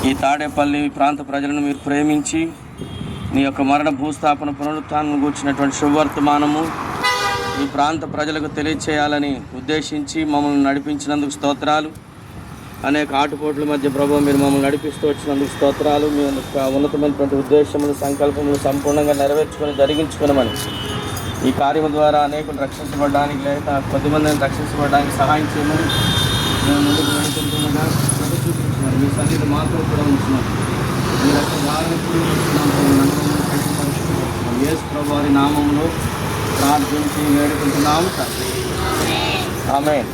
ఈ తాడేపల్లి ప్రాంత ప్రజలను మీరు ప్రేమించి నీ యొక్క మరణ భూస్థాపన పునరుత్థానం కూర్చున్నటువంటి శుభవర్తమానము ఈ ప్రాంత ప్రజలకు తెలియచేయాలని ఉద్దేశించి మమ్మల్ని నడిపించినందుకు స్తోత్రాలు. అనేక ఆటుపోట్ల మధ్య ప్రభు మీరు మమ్మల్ని నడిపిస్తూ వచ్చినందుకు స్తోత్రాలు. మీ యొక్క ఉన్నతమైనటువంటి ఉద్దేశములు సంకల్పములు సంపూర్ణంగా నెరవేర్చుకొని జరిగించుకున్నామని ఈ కార్యము ద్వారా అనేకులు రక్షించబడడానికి లేక కొద్దిమందిని రక్షించబడడానికి సహాయం చేయమని మేము ముందుకు వెళ్తుండగా చూపించినారు. మీ సన్నిధి మాత్రం కూడా ఉంచున్నాం. మీ యొక్క గాలిని యేసు ప్రభు వారి నామంలో ప్రార్థించి వేడుకుంటున్నాము తండ్రి. ఆమేన్.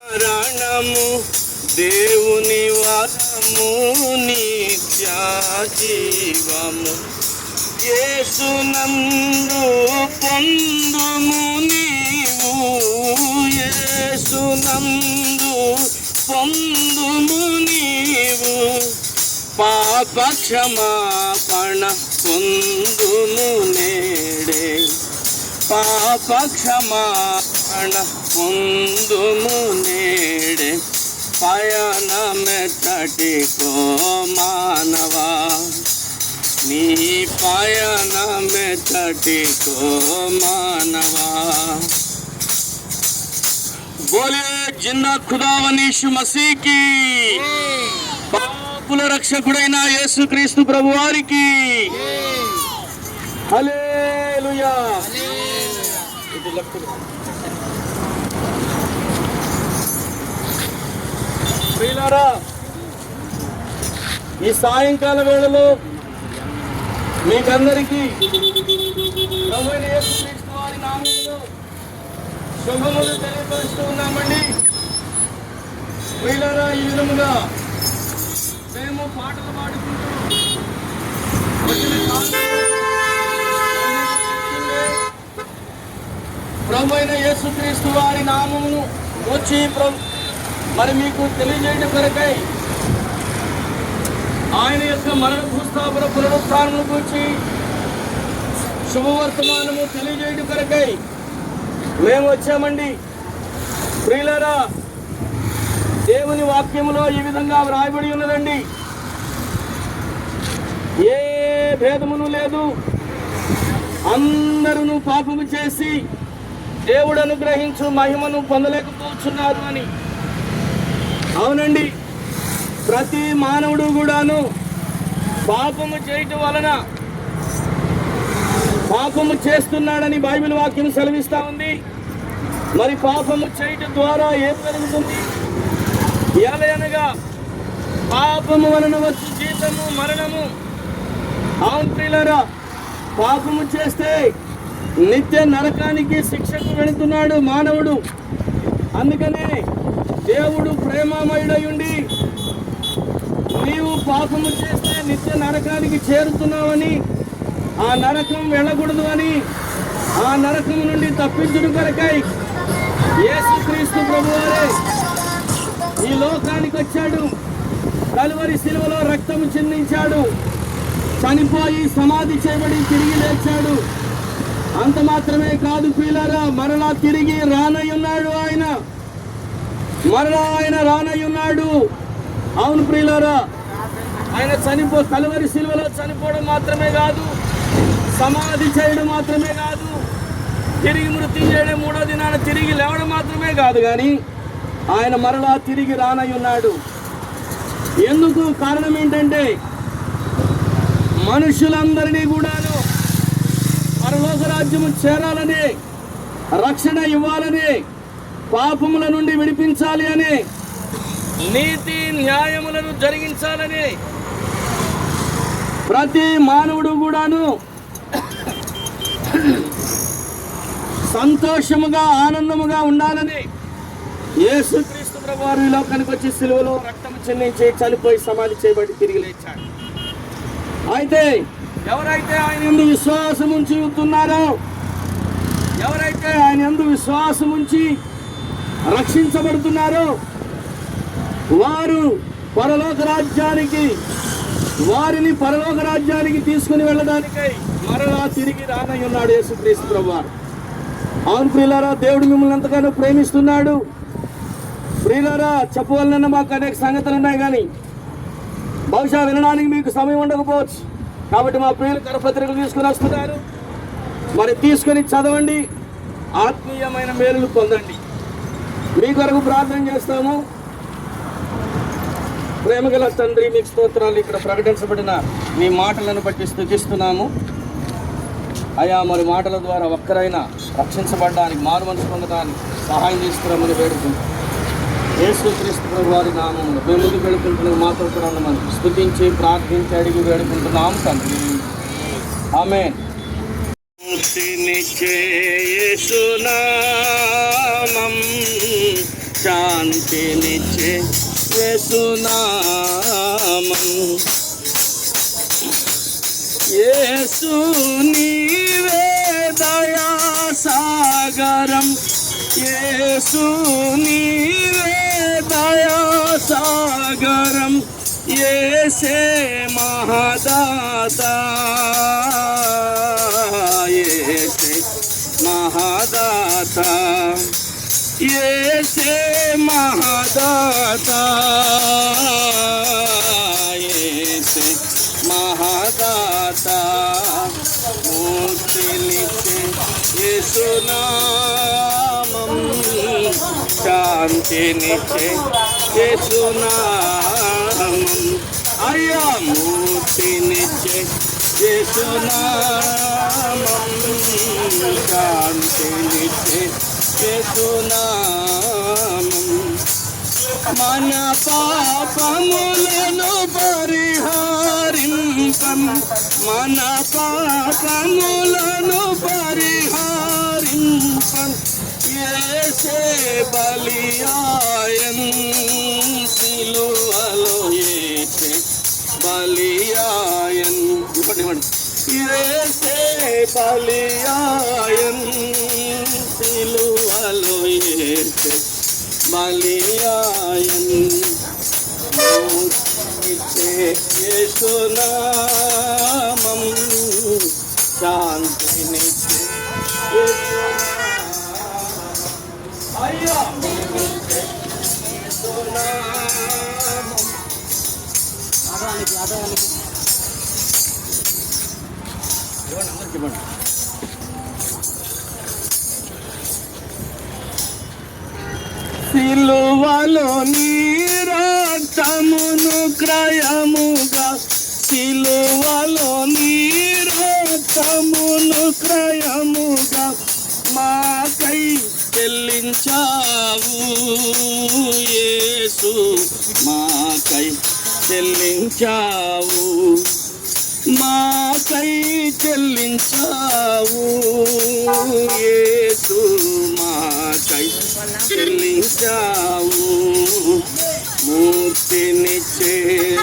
మరణము దేవుని వరము నిత్య జీవము యేసునందు పొందుము నీవు, యేసునందు పొందుము నీవు, పాప క్షమాపణ పొందుము నేడే, పాప క్షమాపణ పొందుము నేడే, పయనమెత్తటికో మానవా నీ పయనమెత్తటికో మానవా. బోలే జిన్నా ఖుదావనీషు మసీకి, పాపుల రక్షకుడైన యేసుక్రీస్తు ప్రభువారికి హల్లెలూయా. ప్రియులారా, ఈ సాయంకాల వేళలో మీకందరికీ ప్రభువైన యేసుక్రీస్తు వారి నామములో శుభములు తెలియపరుస్తూ ఉన్నామండి. ప్రియులారా, ఈ విధముగా మేము పాటలు పాడుకుంటూ ప్రభువైన యేసుక్రీస్తు వారి నామమును వచ్చి మరి మీకు తెలియజేయడం కొరకై ఆయన యొక్క మరణ భూస్థాపన పునరుత్థానం గురించి శుభవర్తమానము తెలియజేయడం కొరకై మేము వచ్చామండి. ప్రియులారా, దేవుని వాక్యములో ఈ విధంగా వ్రాయబడి ఉన్నదండి. ఏ భేదమును లేదు, అందరూ పాపము చేసి దేవుడు అనుగ్రహించు మహిమను పొందలేకపోతున్నారు అని. అవునండి, ప్రతి మానవుడు కూడాను పాపము చేయటం వలన పాపము చేస్తున్నాడని బైబిల్ వాక్యం సెలవిస్తూ ఉంది. మరి పాపము చేయటం ద్వారా ఏం జరుగుతుంది? ఎలయనగా పాపము వలన వచ్చు జీతము మరణము. అవును ప్రియులారా, పాపము చేస్తే నిత్య నరకానికి శిక్షకు వెళుతున్నాడు మానవుడు. అందుకనే దేవుడు ప్రేమమయుడై ఉండి నీవు పాపము చేస్తే నిత్య నరకానికి చేరుతున్నావని, ఆ నరకం వెళ్ళకూడదు అని, ఆ నరకం నుండి తప్పించుడు కొరకై యేసుక్రీస్తు ప్రభువారే ఈ లోకానికి వచ్చాడు. కలువరి శిలువలో రక్తము చిందించాడు, చనిపోయి సమాధి చేయబడి తిరిగి లేచాడు. అంత మాత్రమే కాదు ప్రియులారా, మరలా తిరిగి రానయ్యున్నాడు. ఆయన రానయ్యున్నాడు. అవును ప్రియులారా, ఆయన కలువరి శిలువలో చనిపోవడం మాత్రమే కాదు, సమాధి చేయడం మాత్రమే కాదు, తిరిగి మృత్యు చేయడం, 3వ దినాన తిరిగి లేవడం మాత్రమే కాదు, కానీ ఆయన మరలా తిరిగి రానయ్యున్నాడు. ఎందుకు? కారణం ఏంటంటే మనుషులందరినీ కూడాను పరలోక రాజ్యము చేరాలని, రక్షణ ఇవ్వాలని, పాపముల నుండి విడిపించాలి అని, నీతి న్యాయములను జరిగించాలని, ప్రతి మానవుడు కూడాను సంతోషముగా ఆనందముగా ఉండాలని యేసుక్రీస్తు ప్రభువారు ఈ లోకానికి వచ్చి సిలువలో రక్తము చెల్లించి చనిపోయి సమాధి చేయబడి తిరిగి లేచాడు. అయితే ఎవరైతే ఆయన యందు విశ్వాసం ఉంచి ఉంటున్నారో, ఎవరైతే ఆయన యందు విశ్వాసం ఉంచి రక్షించబడుతున్నారో, వారు వారిని పరలోక రాజ్యానికి తీసుకుని వెళ్ళడానికై మరలా తిరిగి రానయ్యున్నాడు యేసుక్రీస్తు ప్రభువారు. అవును ప్రియులారా, దేవుడు మిమ్మల్ని ఎంతగానో ప్రేమిస్తున్నాడు. ప్రియులారా, చెప్పవలన మాకు అనేక సంగతులు ఉన్నాయి, కానీ బహుశా వినడానికి మీకు సమయం ఉండకపోవచ్చు. కాబట్టి మా ప్రియులు కరపత్రికలు తీసుకుని వస్తున్నారు. మరి తీసుకొని చదవండి, ఆత్మీయమైన మేలులు పొందండి. మీ కొరకు ప్రార్థన చేస్తాము. ప్రేమగల తండ్రి, మీకు స్తోత్రాలు. ఇక్కడ ప్రకటించబడిన మీ మాటలను బట్టి స్తుతిస్తున్నాము అయ్యా. మరి మాటల ద్వారా ఒక్కరైనా రక్షించబడడానికి, మారు మనసు పొందడానికి సహాయం తీసుకురామని వేడుకుంటాం. యేసుక్రీస్తు ప్రభు వారి నామములో ముందుకు వేడుకుంటున్నాం. మాతో కూడా మనం స్తుతించి ప్రార్థించి అడిగి వేడుకుంటున్నాం తండ్రి. ఆమేన్. ముక్తినిచ్చే యేసునామం, శాంతినిచ్చే యేసునామం. యేసు నీవే దయా సాగరం, యేసు నీవే దయా సాగరం, యేసే మహాదాత, యేసే మహాదాత, యేసే మహాదాత, యేసే మహాదాత. ముక్తినిచ్చే యేసునామం, శాంతినిచ్చే యేసునామం. అయ్యా, ముక్తినిచ్చే యేసునామం, శాంతినిచ్చే యేసునామం. మన పాపములను పరిహారింపం, మన పాపములను పరిహారింపం, యేసే బలియాయన్, సిలువలో యేసే బలియాయన్. ఇవ్వండి. యేసే బలియాయన్, సిలువలో యేసే బలియాయన్. ముక్తినిచ్చే యేసునామం, శాంతినిచ్చే యేసునామం. అయ్యా, యేసునామం. ఇవ్వండి. సిలువలో నీ రక్తమును క్రయముగా, సిలువలో నీ రక్తమును క్రయముగా మాకై చెల్లించావు యేసు, మాకై చెల్లించావు, మాకై చెల్లించావు యేసు, మాకై చెల్లించావు. ముక్తినిచ్చే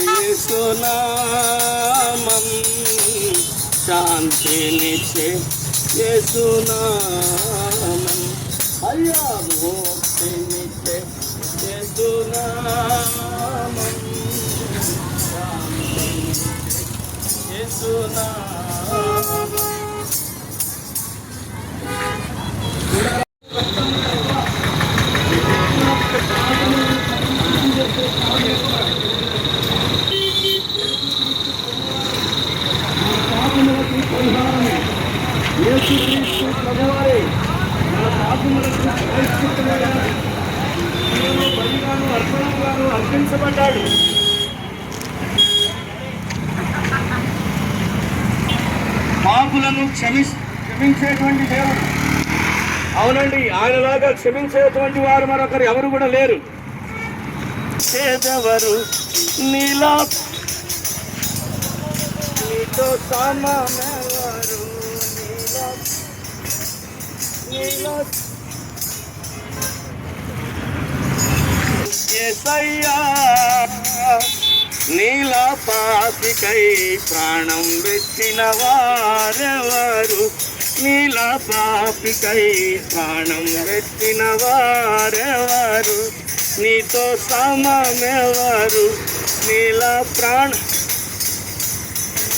యేసునామం, శాంతినిచ్చే యేసునామం. అయ్యా, ముక్తినిచ్చే యేసునామం, శాంతినిచ్చే యేసునామం. యేసుక్రీస్తు ప్రభువారే మన పాపములకు ప్రాయశ్చిత్తముగా బలిగాను అర్పణగాను అర్పించబడ్డాడు. పాపులను క్షమించేటువంటి దేవుడు. అవునండి, ఆయనలాగా క్షమించేటువంటి వారు మరొకరు ఎవరు కూడా లేరు. చేదెవరు నీలా, నీతో సమానెవరు, నీలా యేసయ్యా, నీలా పాపికై ప్రాణం పెట్టిన వారెవరు, నీలా పాపికై ప్రాణం పెట్టిన వారెవరు, నీతో సమమెవరు, నీలా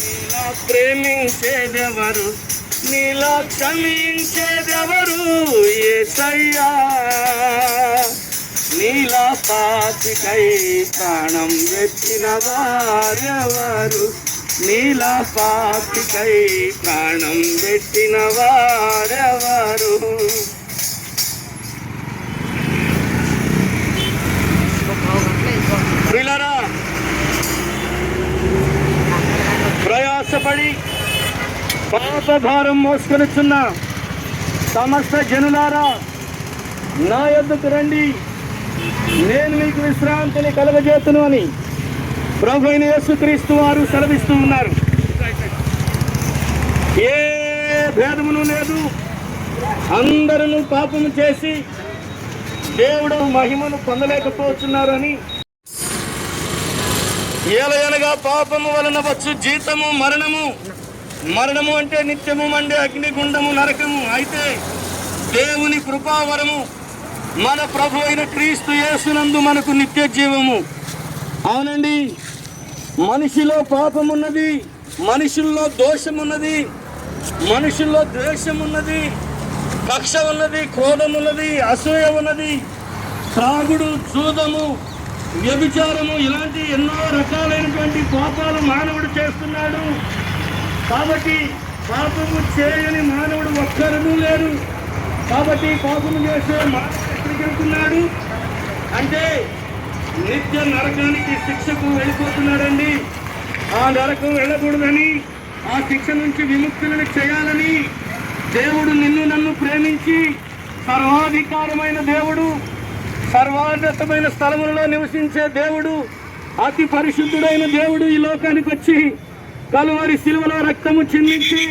నీలా ప్రేమించేదెవరు, నీలా క్షమించేదెవరు యేసయ్యా, నీలా సాక్షికై ప్రాణం పెట్టిన వారెవరు? నీలా సాక్షికై ప్రాణం పెట్టిన వారెవరు? ప్రియులారా, ప్రయాసపడి పాప భారం మోసుకొనిచున్న సమస్త జనులారా, నా యొద్దకు రండి, నేను మీకు విశ్రాంతిని కలుగజేతును అని ప్రభువైన యేసుక్రీస్తు వారు సెలవిస్తూ ఉన్నారు. ఏ భేదమును లేదు. అందరూ పాపము చేసి దేవుడు మహిమను పొందలేకపోతున్నారని, ఏలయనగా పాపము వలన వచ్చు జీతము మరణము, మరణము అంటే నిత్యము మండే అగ్నిగుండము, నరకము. అయితే దేవుని కృపావరము మన ప్రభు అయిన క్రీస్తు యేసునందు మనకు నిత్య జీవము. అవునండి, మనిషిలో పాపమున్నది, మనుషుల్లో దోషమున్నది, మనుషుల్లో ద్వేషం ఉన్నది, కక్ష ఉన్నది, క్రోధం ఉన్నది, అసూయ ఉన్నది, త్రాగుడు, జూదము, వ్యభిచారము, ఇలాంటి ఎన్నో రకాలైనటువంటి పాపాలు మానవుడు చేస్తున్నాడు. కాబట్టి పాపము చేయని మానవుడు ఒక్కరూ లేరు. కాబట్టి పాపము చేసే మానవుడు ఎక్కడికి వెళ్తున్నాడు అంటే నిత్య నరకానికి, శిక్షకు వెళ్ళిపోతున్నాడండి. ఆ నరకం వెళ్ళకూడదని, ఆ శిక్ష నుంచి విముక్తులను చేయాలని దేవుడు నిన్ను నన్ను ప్రేమించి, సర్వాధికారమైన దేవుడు, సర్వాన్నతమైన స్థలములలో నివసించే దేవుడు, అతి పరిశుద్ధుడైన దేవుడు ఈ లోకానికి వచ్చి కలువరి శిలువలో రక్తము చిందించి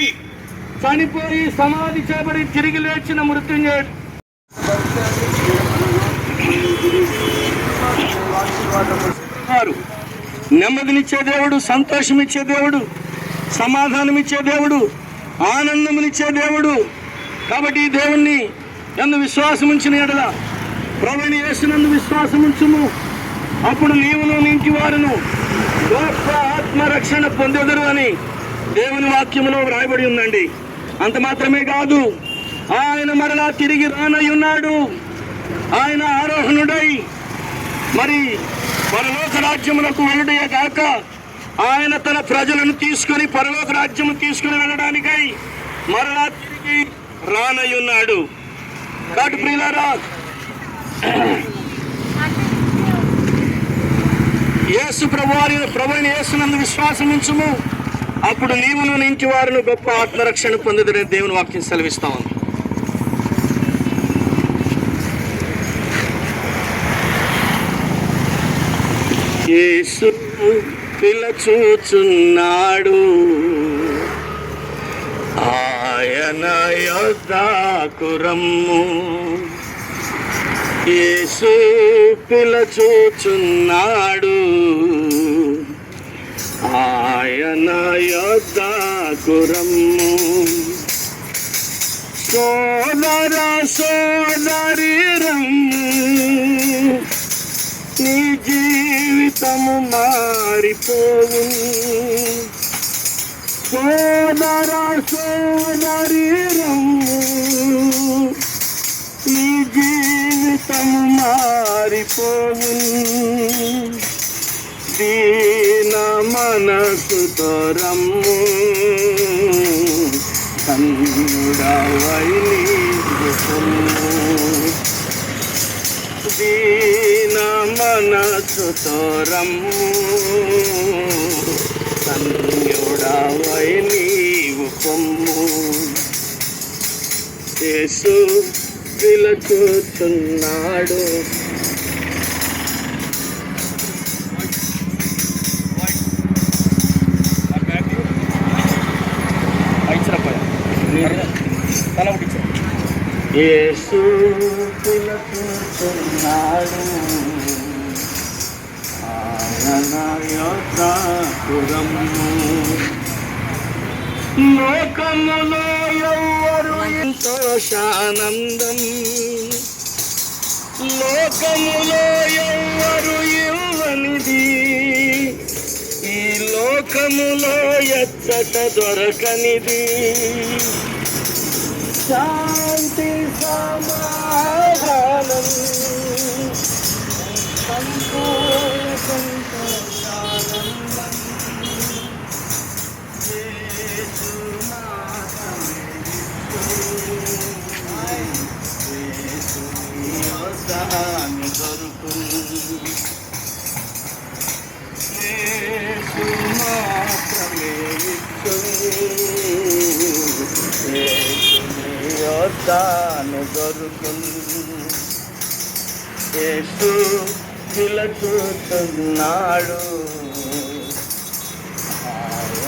చనిపోయి సమాధి చేయబడి తిరిగి లేచిన మృత్యుంజయుడు. నెమ్మదినిచ్చే దేవుడు, సంతోషమిచ్చే దేవుడు, సమాధానమిచ్చే దేవుడు, ఆనందమునిచ్చే దేవుడు. కాబట్టి ఈ దేవుణ్ణి నందు విశ్వాసం ఉంచిన ఎడల, ప్రభువైన యేసునందు విశ్వాసం ఉంచుము, అప్పుడు నీవును నీ ఇంటి వారును గొప్ప ఆత్మరక్షణ పొందెదరు అని దేవుని వాక్యములో వ్రాయబడి ఉందండి. అంత మాత్రమే కాదు, ఆయన మరలా తిరిగి రానయ్యున్నాడు. ఆయన ఆరోహణుడై మరి పరలోక రాజ్యములకు వెళ్ళడే కాక, ఆయన తన ప్రజలను తీసుకొని పరలోక రాజ్యము తీసుకుని వెళ్ళడానికై మరలా తిరిగి రానయ్యున్నాడు. కాబట్టి ప్రియులారా, యేసు ప్రభువైన యేసునందు విశ్వాసం ఉంచుము, అప్పుడు నీవును నీ ఇంటి వారును గొప్ప ఆత్మరక్షణ పొందుదరని దేవుని వాక్యం సెలవిస్తా ఉంది. యేసు పిలచుచున్నాడు, ఆయన యొద్దకు రమ్ము. యేసు పిలచుచున్నాడు, ఆయన యొద్దకు రమ్ము. సోదర సోదరి రమ్ము, నీ జీవితము మారిపోవు. సోదర సోదరి రమ్ము, నీ జీవితము మారిపోవు. దీన మనసుతో రమ్ము, కన్నుడవై నీవు పొమ్ము. దీన మనసుతో రమ్ము, కన్నుడవై నీవు పొమ్ము. యేసు పిలుచుచున్నాడు. యేసు పిలుచుచున్నాడు, ఆయన యొద్దకు రమ్ము. లోకములో ఎవ్వరు సంతోషానందం, లోకములో ఎవ్వరు ఇవ్వనిది, ఈ లోకములో ఎచ్చట దొరకనిది. శాంతి సమాధానం సంపూర్ణ సంతోషానందం యేసు మాత్రమే యేసు నీ వద్దకు దొరుకును యేసు మాత్రమే యేసు నీ వద్దకు దొరుకును యేసు పిలుచుతున్నాడు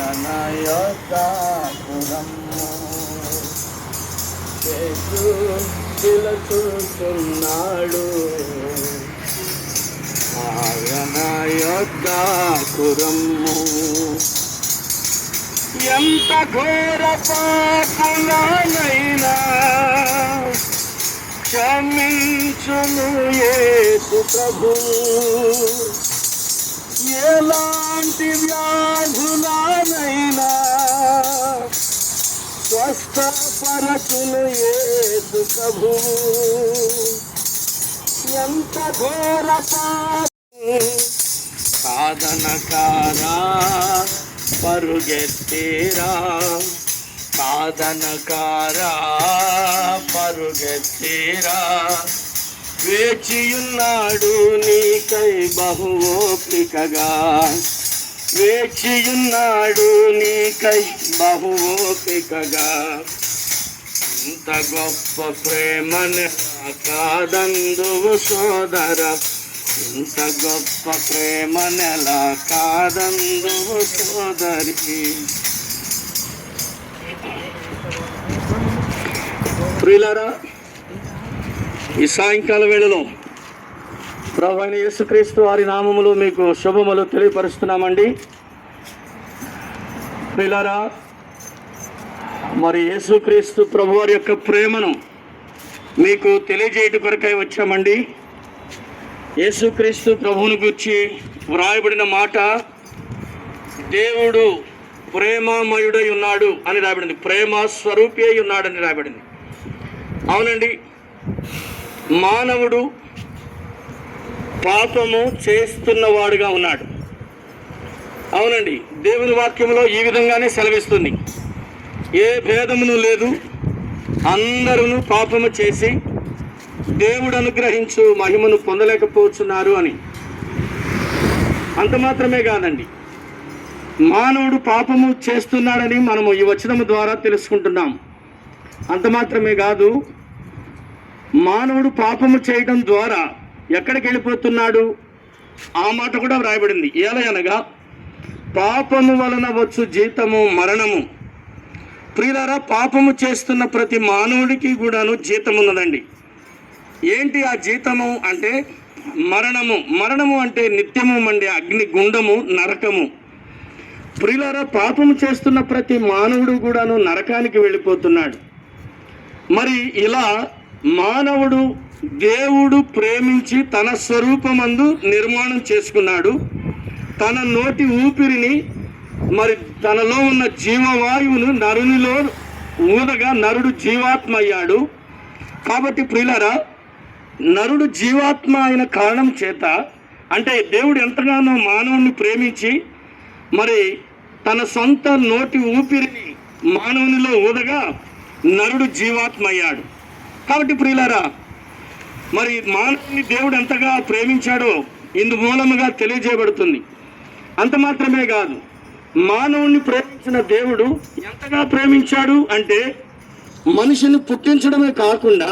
ఆయన యొద్దకు రమ్ము యేసు పిలుచుతున్నాడు ఆయన యొద్దకు రమ్ము ఎంత ఘోర పాపులనైనా క్షమించును యేసు ప్రభు ఎలాంటి వ్యాధులనైనా స్వస్థపరచును యేసు ప్రభు ఎంత ఘోర సాధనకారా పరుగెత్తేరా సాధనకారా పరుగెత్తేరా వేచియున్నాడు నీకై బహు ఓపికగా వేచియున్నాడు నీకై బహు ఓపికగా ఇంత గొప్ప ప్రేమను కాదందువు సోదర ఇంత గొప్ప ప్రేమనెలా కాదందువు సోదరి ప్రియులారా ఈ సాయంకాల వేళలో ప్రభువైన యేసుక్రీస్తు వారి నామములో మీకు శుభములు తెలియపరుస్తున్నామండి. ప్రియులారా మరి యేసుక్రీస్తు ప్రభువారి యొక్క ప్రేమను మీకు తెలియజేయట కొరకై వచ్చామండి. యేసుక్రీస్తు ప్రభువుని గురించి వ్రాయబడిన మాట దేవుడు ప్రేమమయుడై ఉన్నాడు అని రాయబడింది, ప్రేమ స్వరూపి అయి ఉన్నాడని రాయబడింది. అవునండి, మానవుడు పాపము చేస్తున్నవాడుగా ఉన్నాడు. అవునండి, దేవుని వాక్యంలో ఈ విధంగానే సెలవిస్తుంది, ఏ భేదమును లేదు, అందరూ పాపము చేసి దేవుడు అనుగ్రహించు మహిమను పొందలేకపోతున్నారు అని. అంత మాత్రమే కాదండి, మానవుడు పాపము చేస్తున్నాడని మనము ఈ వచనము ద్వారా తెలుసుకుంటున్నాం. అంత మాత్రమే కాదు, మానవుడు పాపము చేయడం ద్వారా ఎక్కడికి వెళ్ళిపోతున్నాడు ఆ మాట కూడా వ్రాయబడింది. ఏలయనగా పాపము వలన వచ్చు జీతము మరణము. ప్రియులారా, పాపము చేస్తున్న ప్రతి మానవుడికి కూడాను జీతం ఉన్నదండి. ఏంటి ఆ జీతము అంటే మరణము. మరణము అంటే నిత్యము మండే అగ్ని గుండము, నరకము. ప్రియులారా, పాపము చేస్తున్న ప్రతి మానవుడు కూడాను నరకానికి వెళ్ళిపోతున్నాడు. మరి ఇలా మానవుడు దేవుడు ప్రేమించి తన స్వరూపమందు నిర్మాణం చేసుకున్నాడు. తన నోటి ఊపిరిని, మరి తనలో ఉన్న జీవవాయువును నరునిలో ఊదగా నరుడు జీవాత్మ అయ్యాడు. కాబట్టి ప్రియులారా, నరుడు జీవాత్మ అయిన కారణం చేత, అంటే దేవుడు ఎంతగానో మానవుని ప్రేమించి మరి తన సొంత నోటి ఊపిరిని మానవునిలో ఊదగా నరుడు జీవాత్మ అయ్యాడు. కాబట్టి ప్రియులారా, మరి మానవుని దేవుడు ఎంతగా ప్రేమించాడో ఇందు మూలముగా తెలియజేయబడుతుంది. అంత మాత్రమే కాదు, మానవుని ప్రేమించిన దేవుడు ఎంతగా ప్రేమించాడు అంటే మనిషిని పుట్టించడమే కాకుండా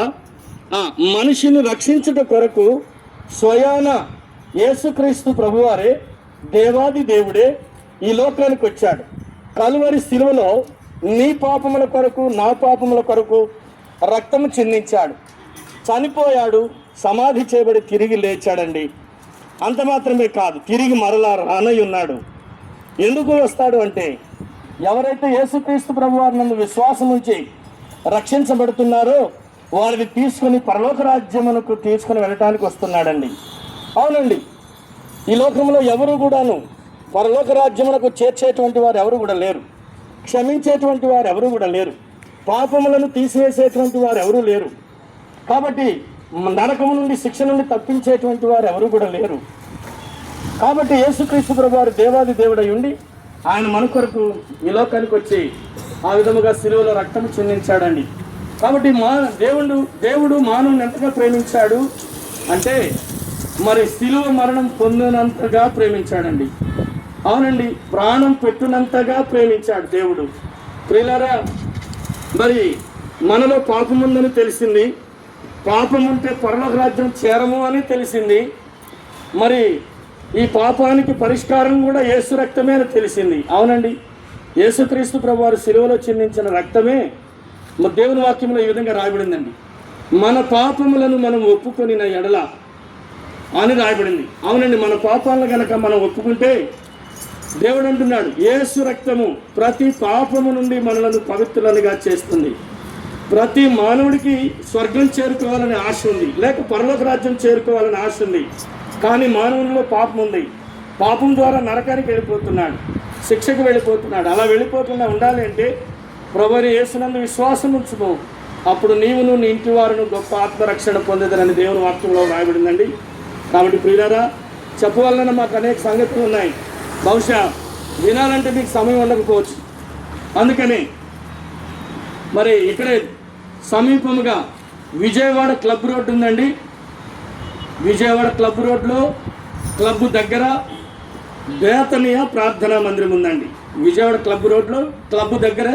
మనిషిని రక్షించడం కొరకు స్వయాన యేసుక్రీస్తు ప్రభువారే, దేవాది దేవుడే ఈ లోకానికి వచ్చాడు. కలువరి శిలువలో నీ పాపముల కొరకు, నా పాపముల కొరకు రక్తము చిందించాడు, చనిపోయాడు, సమాధి చేయబడి తిరిగి లేచాడండి. అంత మాత్రమే కాదు, తిరిగి మరలా రానై ఉన్నాడు. ఎందుకు వస్తాడు అంటే ఎవరైతే యేసుక్రీస్తు ప్రభువారి నందు విశ్వాసం ఉంచి రక్షించబడుతున్నారో వారిని తీసుకుని పరలోక రాజ్యమునకు తీసుకుని వెళ్ళటానికి వస్తున్నాడండి. అవునండి, ఈ లోకంలో ఎవరు కూడాను పరలోక రాజ్యమునకు చేర్చేటువంటి వారు ఎవరు కూడా లేరు, క్షమించేటువంటి వారు ఎవరు కూడా లేరు, పాపములను తీసివేసేటువంటి వారు ఎవరూ లేరు. కాబట్టి నరకము నుండి, శిక్ష నుండి తప్పించేటువంటి వారు ఎవరు కూడా లేరు. కాబట్టి యేసుక్రీస్తు ప్రభువారు దేవాది దేవుడై ఉండి ఆయన మన కొరకు ఈ లోకానికి వచ్చి ఆ విధముగా శిలువలో రక్తము చిందించాడండి. కాబట్టి దేవుడు మానవుని ఎంతగా ప్రేమించాడు అంటే మరి శిలువ మరణం పొందినంతగా ప్రేమించాడండి. అవునండి, ప్రాణం పెట్టినంతగా ప్రేమించాడు దేవుడు. ప్రియులారా, మరి మనలో పాపం ఉందని తెలిసింది, పాపం ఉంటే పరలోక రాజ్యం చేరము అని తెలిసింది. మరి ఈ పాపానికి పరిష్కారం కూడా యేసు రక్తమే అని తెలిసింది. అవునండి, యేసుక్రీస్తు ప్రభువారు శిలువలో చిందించిన రక్తమే దేవుని వాక్యంలో ఈ విధంగా రాయబడిందండి, మన పాపములను మనం ఒప్పుకొనిన ఎడల అని రాయబడింది. అవునండి, మన పాపాలను కనుక మనం ఒప్పుకుంటే దేవుడు అంటున్నాడు, యేసు రక్తము ప్రతి పాపము నుండి మనలను పవిత్రులనుగా చేస్తుంది. ప్రతి మానవుడికి స్వర్గం చేరుకోవాలని ఆశ ఉంది, లేక పరలోక రాజ్యం చేరుకోవాలని ఆశ ఉంది. కానీ మానవునిలో పాపం ఉంది. పాపం ద్వారా నరకానికి వెళ్ళిపోతున్నాడు, శిక్షకు వెళ్ళిపోతున్నాడు. అలా వెళ్ళిపోకుండా ఉండాలి అంటే ప్రభువైన యేసునందు విశ్వాసం ఉంచుకో, అప్పుడు నీవును నీ ఇంటి వారును గొప్ప ఆత్మరక్షణ పొందేదనని దేవుని వాక్యంలో రాయబడిందండి. కాబట్టి ప్రియులారా, చెప్పవలన మాకు అనేక సంగతులు ఉన్నాయి, బహుశా వినాలంటే మీకు సమయం ఉండకపోవచ్చు. అందుకని మరి ఇక్కడే సమీపముగా విజయవాడ క్లబ్ రోడ్డు ఉందండి. విజయవాడ క్లబ్ రోడ్లో క్లబ్ దగ్గర బేతనీయ ప్రార్థనా మందిరం ఉందండి. విజయవాడ క్లబ్ రోడ్లో క్లబ్ దగ్గర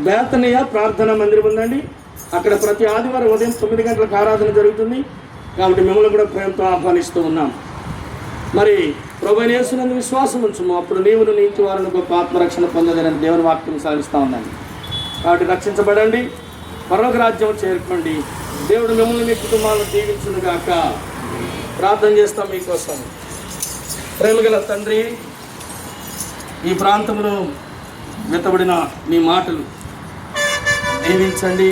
బేతనీయ ప్రార్థనా మందిరం ఉందండి. అక్కడ ప్రతి ఆదివారం ఉదయం 9 గంటలకు ఆరాధన జరుగుతుంది. కాబట్టి మిమ్మల్ని కూడా ప్రేమతో ఆహ్వానిస్తూ ఉన్నాం. మరి ప్రభువైన యేసునందు విశ్వాసం ఉంచుము, అప్పుడు నీవును నీ ఇంటి వారిని గొప్ప ఆత్మరక్షణ పొందదని దేవుని వాక్యం సెలవిస్తూ ఉందండి. కాబట్టి రక్షించబడండి, పరలోక రాజ్యం చేరుకోండి. దేవుడు మిమ్మల్ని మీ కుటుంబాలను దీవించును గాక. ప్రార్థన చేస్తాం మీకోసం. ప్రేమగల తండ్రి, ఈ ప్రాంతంలో వెతబడిన మీ మాటలు దీవించండి.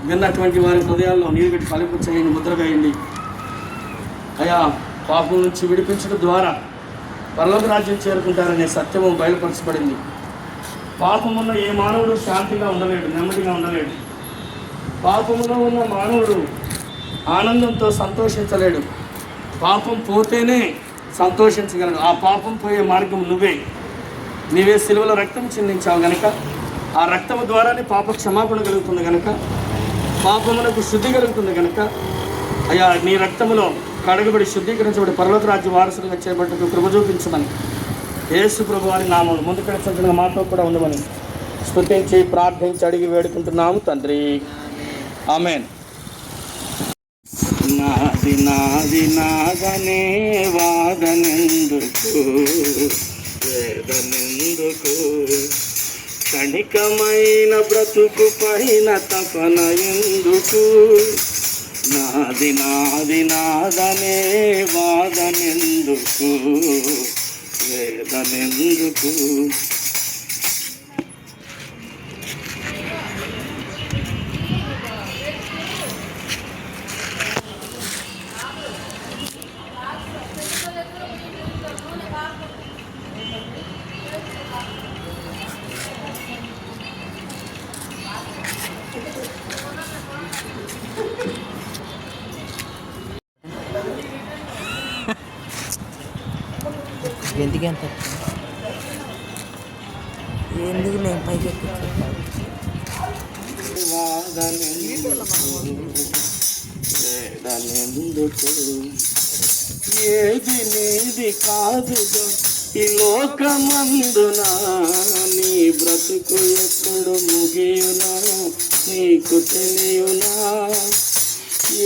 విన్నటువంటి వారి హృదయాల్లో నీరు పెట్టి ఫలింపు చేయండి, ముద్ర వేయండి అయా. పాపం నుంచి విడిపించడం ద్వారా పరలోక రాజ్యం చేరుకుంటారనే సత్యము బయలుపరచబడింది. పాపమున్న ఏ మానవుడు శాంతిగా ఉండలేడు, నెమ్మదిగా ఉండలేడు. పాపములో ఉన్న మానవుడు ఆనందంతో సంతోషించలేడు. పాపం పోతేనే సంతోషించగలడు. ఆ పాపం పోయే మార్గం నీవే సిలువలో రక్తం చిందించావు గనక, ఆ రక్తము ద్వారానే పాప క్షమాపణ కలుగుతుంది గనక, పాపమునకు శుద్ధి కలుగుతుంది గనక అయ్యా, నీ రక్తములో కడగబడి శుద్ధీకరించబడి పరలోక రాజ్య వారసులుగా చేపట్టుకు కృప చూపించమని యేసు ప్రభువారి నామములో ముందుకు సంచలన మాతో కూడా ఉండమని స్తుతించి ప్రార్థించి అడిగి వేడుకుంటున్నాము తండ్రి, ఆమేన్. నాది నాది నాదనే వాదనెందుకు, వేదనెందుకు, క్షణికమైన బ్రతుకు పైన తపన ఎందుకు. నాది నాది నాదనే వాదనెందుకు, వేదనెందుకు. ఎందుకు నేను పైకి ఏది నీది కాదుగా ఈ లోకమందున, నీ బ్రతుకు ఎప్పుడు ముగియునా నీకు తెలియునా.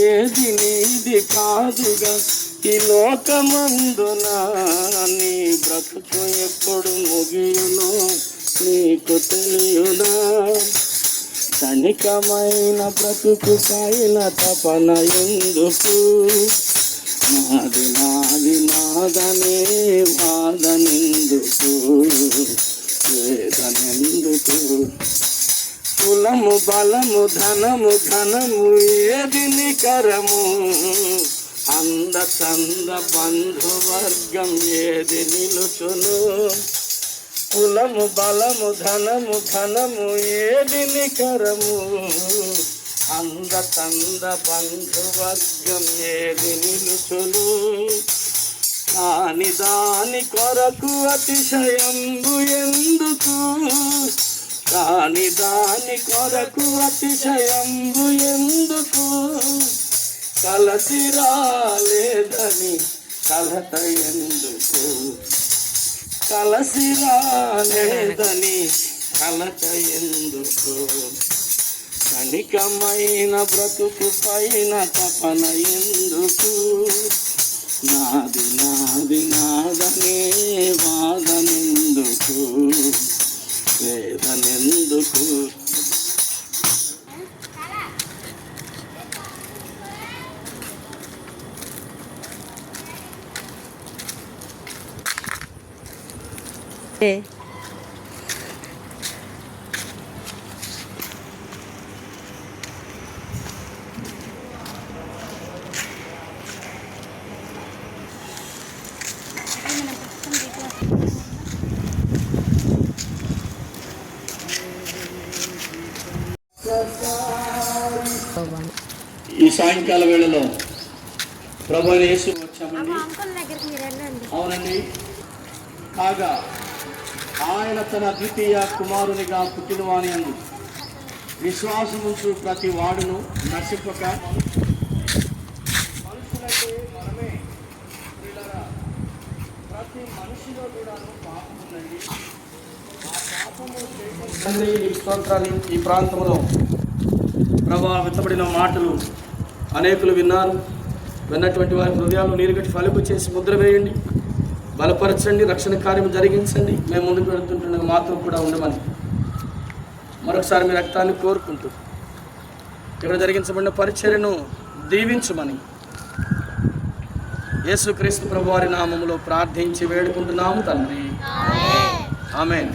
ఏది నీది కాదుగా ఈ లోకమందున, నీ బ్రతుకు ఎప్పుడు ముగియునో నీకు తెలియునా. క్షణికమైన బ్రతుకు పైన తపన ఎందుకు. నాది నాది నాదనే వాదనెందుకు, వేదనెందుకు. కులము బలము ధనము ఘనము ఏది నికరము, అందచంద బంధువర్గం ఏది నిలుచును. కులము బలము ధనము ఘనము ఏది నికరము, అందతంద బంధువర్గం ఏది నిలుచులు కాని దాని కొరకు అతిశయంబు ఎందుకు కాని దాని కొరకు అతిశయంబు ఎందుకు కలసి రాలేదని కలత ఎందుకు కలసి రాలేదని కలత ఎందుకు కనికమైన బ్రతుకు పైన తపన ఎందుకు నాది నాది నాదనే వాదనెందుకు వేదనెందుకు ఈ సాయంకాల వేళలో ప్రభు యేసు వచ్చామండి. అవునండి. కాగా ఆయన తన ద్వితీయ కుమారునిగా పుట్టినవాని అందు విశ్వాసముంచు ప్రతి వాడును నశింపక మనుషులైతే మనమే ప్రతి మనిషిలో కూడా పాపం ఉందండి. ఆ పాపము తండ్రి ఈ స్తోత్రాలు ఈ ప్రాంతంలో ప్రభావితపడిన మాటలు అనేకులు విన్నారు. విన్నటువంటి వారి హృదయాలు నీరుగట్టి ఫలింపు చేసి ముద్ర వేయండి, బలపరచండి, రక్షణ కార్యం జరిగించండి. మేము ముందుకు వెళుతుంటున్న మాతో కూడా ఉండమని మరొకసారి మీ రక్తాన్ని కోరుకుంటూ ఇక్కడ జరిగించబడిన పరిచర్యను దీవించమని యేసుక్రీస్తు ప్రభువారి నామములో ప్రార్థించి వేడుకుంటున్నాము తండ్రి. ఆమేన్.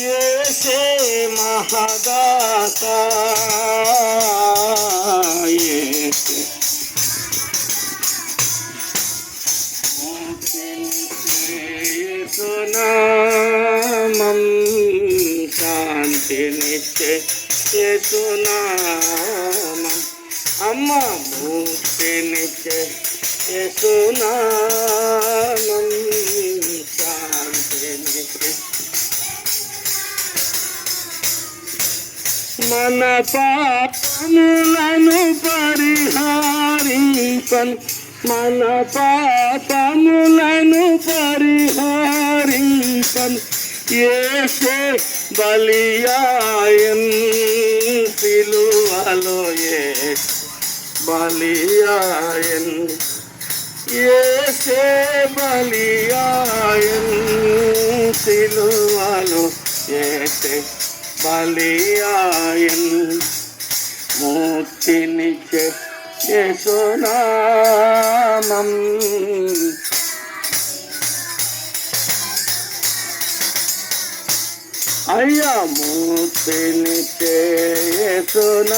యేసే మహాదాత యేసే యేసునామం శాంతినిచ్చే యేసునామం అమ్మ ముక్తినిచ్చే యేసునామం శాంతినిచ్చే మన పాపములను పరిహారింపన్ మన పాపములను పరిహారింపన్ యేసే బలియాయన్ సిలువలో యేసే బలియాయన్ యేసే బలియాయన్ సిలువలో యేసే బలియాయన్ ముక్తినిచ్చే యేసునామం అయ్యా ముక్తినిచ్చే యేసునామం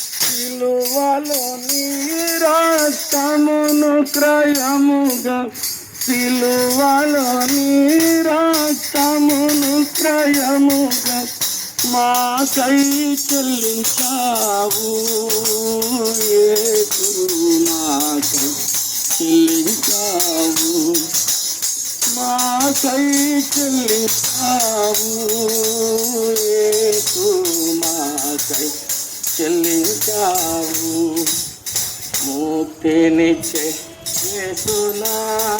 సిలువలో నీ రక్తమును క్రయముగా సిలువలో నీ రక్తమును క్రయముగా మాకై చెల్లించావు యేసు మాకై చెల్లించావు మాకై చెల్లించావు యేసు మాకై చెల్లించావు ముక్తినిచ్చే యేసునామం